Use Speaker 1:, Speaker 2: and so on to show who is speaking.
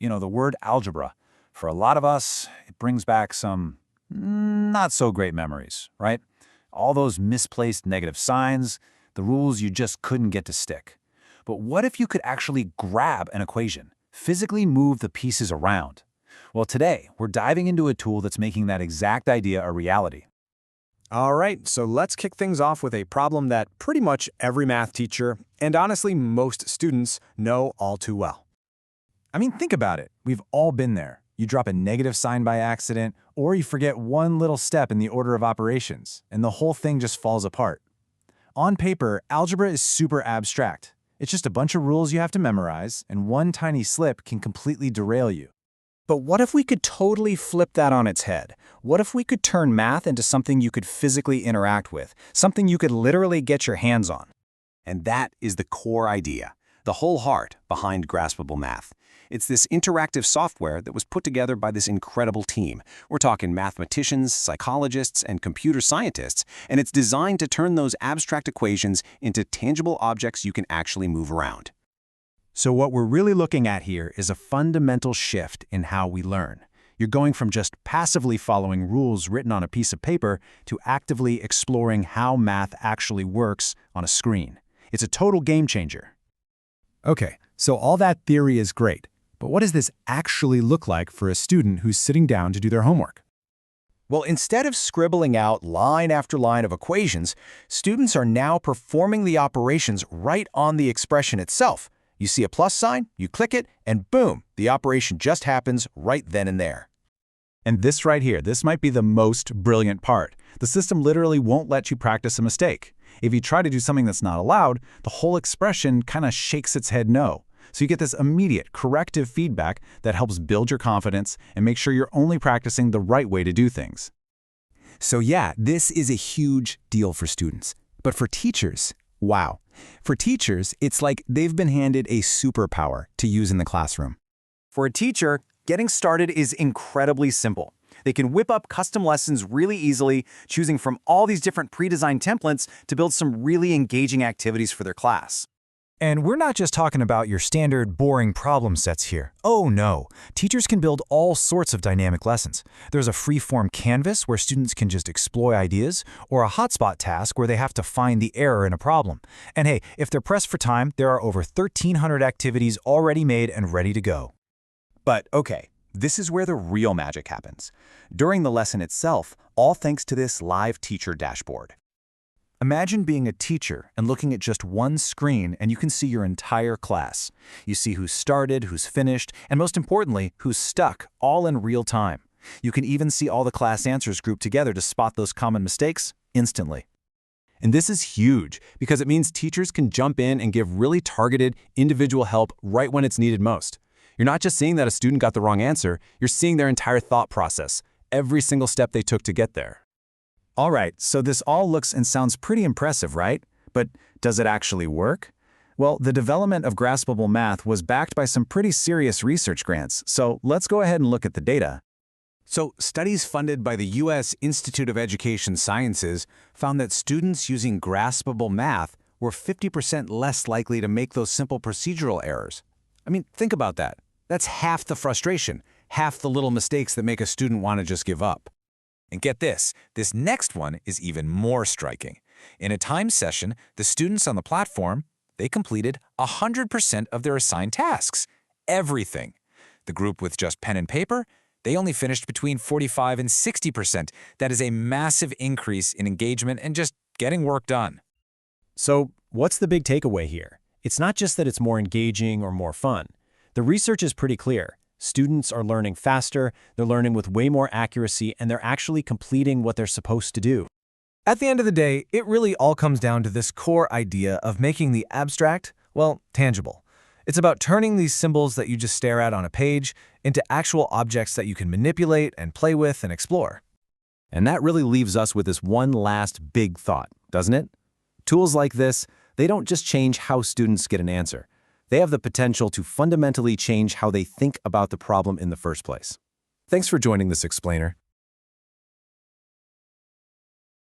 Speaker 1: the word algebra. For a lot of us, it brings back some not so great memories, right? All those misplaced negative signs, the rules you just couldn't get to stick. But what if you could actually grab an equation, physically move the pieces around? Well, today, we're diving into a tool that's making that exact idea a reality.
Speaker 2: All right, so let's kick things off with a problem that pretty much every math teacher, and honestly most students, know all too well.
Speaker 1: I mean, think about it. We've all been there. You drop a negative sign by accident, or you forget one little step in the order of operations, and the whole thing just falls apart. On paper, algebra is super abstract. It's just a bunch of rules you have to memorize, and one tiny slip can completely derail you.
Speaker 2: But what if we could totally flip that on its head? What if we could turn math into something you could physically interact with, something you could literally get your hands on?
Speaker 3: And that is the core idea, the whole heart behind Graspable Math. It's this interactive software that was put together by this incredible team. We're talking mathematicians, psychologists, and computer scientists, and it's designed to turn those abstract equations into tangible objects you can actually move around.
Speaker 1: So what we're really looking at here is a fundamental shift in how we learn. You're going from just passively following rules written on a piece of paper to actively exploring how math actually works on a screen. It's a total game changer. Okay, so all that theory is great, but what does this actually look like for a student who's sitting down to do their homework?
Speaker 2: Well, instead of scribbling out line after line of equations, students are now performing the operations right on the expression itself. You see a plus sign, you click it, and boom, the operation just happens right then and there.
Speaker 1: And this right here, this might be the most brilliant part. The system literally won't let you practice a mistake. If you try to do something that's not allowed, the whole expression kind of shakes its head no. So you get this immediate corrective feedback that helps build your confidence and make sure you're only practicing the right way to do things.
Speaker 2: So yeah, this is a huge deal for students. But for teachers, wow. For teachers, it's like they've been handed a superpower to use in the classroom. For a teacher, getting started is incredibly simple. They can whip up custom lessons really easily, choosing from all these different pre-designed templates to build some really engaging activities for their class.
Speaker 1: And we're not just talking about your standard boring problem sets here. Oh no, teachers can build all sorts of dynamic lessons. There's a free-form canvas where students can just explore ideas, or a hotspot task where they have to find the error in a problem. And hey, if they're pressed for time, there are over 1,300 activities already made and ready to go.
Speaker 3: But okay, this is where the real magic happens. During the lesson itself, all thanks to this live teacher dashboard.
Speaker 1: Imagine being a teacher and looking at just one screen and you can see your entire class. You see who's started, who's finished, and most importantly, who's stuck, all in real time. You can even see all the class answers grouped together to spot those common mistakes instantly.
Speaker 3: And this is huge because it means teachers can jump in and give really targeted, individual help right when it's needed most. You're not just seeing that a student got the wrong answer, you're seeing their entire thought process, every single step they took to get there.
Speaker 1: All right, so this all looks and sounds pretty impressive, right? But does it actually work? Well, the development of Graspable Math was backed by some pretty serious research grants, so let's go ahead and look at the data.
Speaker 3: So, studies funded by the U.S. Institute of Education Sciences found that students using Graspable Math were 50% less likely to make those simple procedural errors. I mean, think about that. That's half the frustration, half the little mistakes that make a student want to just give up. And get this next one is even more striking. In a timed session, the students on the platform, they completed 100% of their assigned tasks. Everything. The group with just pen and paper, they only finished between 45 and 60%. That is a massive increase in engagement and just getting work done.
Speaker 2: So what's the big takeaway here? It's not just that it's more engaging or more fun. The research is pretty clear. Students are learning faster, they're learning with way more accuracy, and they're actually completing what they're supposed to do.
Speaker 4: At the end of the day, it really all comes down to this core idea of making the abstract, well, tangible. It's about turning these symbols that you just stare at on a page into actual objects that you can manipulate and play with and explore.
Speaker 3: And that really leaves us with this one last big thought, doesn't it? Tools like this, they don't just change how students get an answer. They have the potential to fundamentally change how they think about the problem in the first place. Thanks for joining this explainer.